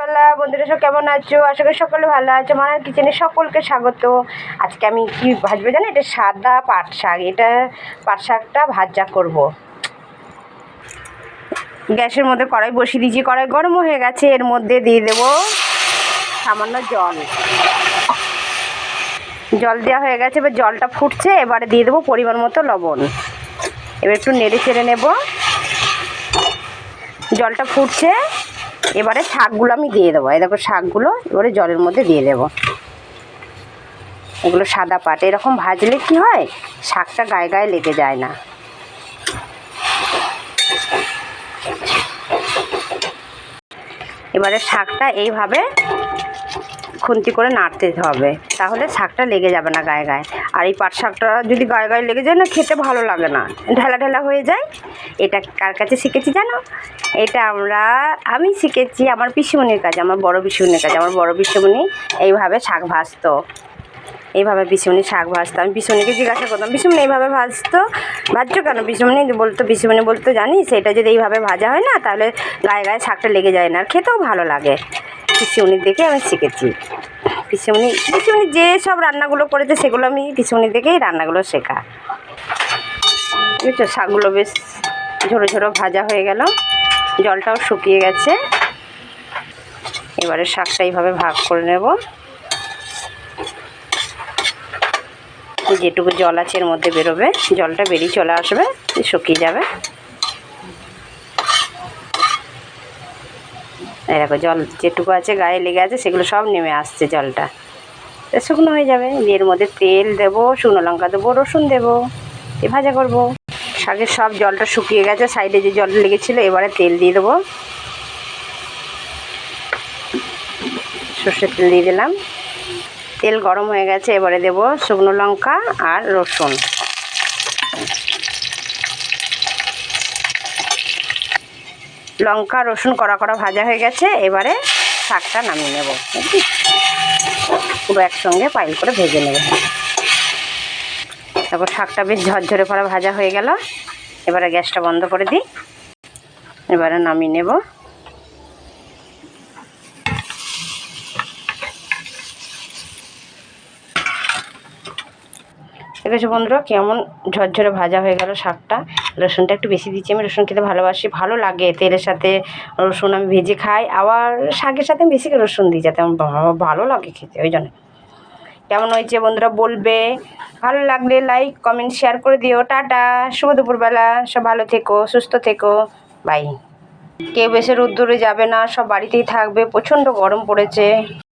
দুপুরবেলা বন্ধুরা সব কেমন আছো? আশা করি সকলে ভালো আছো। মানার কিচেনে সকলকে স্বাগত। আজকে আমি কি ভাজবো জানো? এটা সাদা পাট শাক। এটা পাট শাকটা ভাজা করব। গ্যাসের মধ্যে কড়াই বসিয়ে দিয়েছি, কড়াই গরম হয়ে গেছে। এর মধ্যে দিয়ে দেবো সামান্য জল। জল দেওয়া হয়ে গেছে, এবার জলটা ফুটছে। এবারে দিয়ে দেবো পরিমাণ মতো লবণ। এবার একটু নেড়ে চেড়ে নেব। জলটা ফুটছে, এবারে শাকগুলো আমি দিয়ে দেবো। এই দেখো শাকগুলো এবারে জলের মধ্যে দিয়ে দেবো। এগুলো সাদা পাট, এরকম ভাজলে কি হয়, শাকটা গায়ে গায়ে লেগে যায় না। এবারে শাকটা এইভাবে খুন্তি করে নাড়তে হবে, তাহলে শাকটা লেগে যাবে না গায়ে গায়ে। আর এই পাট শাকটা যদি গায়ে গায়ে লেগে যায় না, খেতে ভালো লাগে না, ঢেলা ঢেলা হয়ে যায়। এটা কার কাছে শিখেছি জানো? এটা আমি শিখেছি আমার পিসিমণির কাছে, আমার বড় পিসিমণির কাছে। আমার বড় পিসিমণি এইভাবে শাক ভাজতো, এইভাবে পিসিমণি শাক ভাজতো। আমি পিসিমণিকে জিজ্ঞাসা করতাম, পিসিমণি এইভাবে ভাজছো কেন? পিসিমণি বলতো জানিস, এটা যদি এইভাবে ভাজা হয় না, তাহলে গায়ে গায়ে শাকটা লেগে যায় না, আর খেতেও ভালো লাগে। পিসিমণির দেখে আমি শিখেছি। পিসিমণি যে সব রান্নাগুলো করেছে, সেগুলো আমি পিসিমণির দেখেই রান্নাগুলো শেখা। বুঝছো, শাকগুলো বেশ ঝোড়ো ঝোড়ো ভাজা হয়ে গেল, জলটাও শুকিয়ে গেছে। এবারে শাকটা এইভাবে ভাগ করে নেব। যেটুকু জল আছে এর মধ্যে বেরোবে, জলটা বেরিয়ে চলে আসবে, শুকিয়ে যাবে। এই দেখো, জল যেটুকু আছে গায়ে লেগে আছে, সেগুলো সব নেমে আসছে, জলটা শুকনো হয়ে যাবে। এর মধ্যে তেল দেবো, শুকনো লঙ্কা দেবো, রসুন দেবো, ভাজা করব। শাকের সব জলটা শুকিয়ে গেছে, সাইডে যে জল লেগেছিলো। এবারে তেল দিয়ে দেবো, সর্ষের তেল দিয়ে দিলাম। তেল গরম হয়ে গেছে, এবারে দেবো শুকনো লঙ্কা আর রসুন। লঙ্কা রসুন কড়া কড়া ভাজা হয়ে গেছে, এবারে শাকটা নামিয়ে নেব। পুরো একসঙ্গে পাইল করে ভেজে নেব। তারপর শাকটা বেশ ঝরঝরে করে ভাজা হয়ে গেল। এবারে গ্যাসটা বন্ধ করে দিই, এবারে নামিয়ে নেব। দেখেছো বন্ধুরা, কেমন ঝরঝরে ভাজা হয়ে গেল শাকটা। রসুনটা একটু বেশি দিচ্ছি, আমি রসুন খেতে ভালোবাসি, ভালো লাগে। তেলের সাথে রসুন আমি ভেজে খাই, আবার শাকের সাথে বেশি রসুন দিই, যাতে আমার ভালো লাগে খেতে। ওই জন্য কেমন হয়েছে বন্ধুরা বলবে। ভালো লাগলে লাইক কমেন্ট শেয়ার করে দিও। টাটা, শুভ দুপুরবেলা, সব ভালো থেকো, সুস্থ থেকো, বাই। কেউ বেশি রোদ্দুরে যাবে না, সব বাড়িতেই থাকবে, প্রচণ্ড গরম পড়েছে।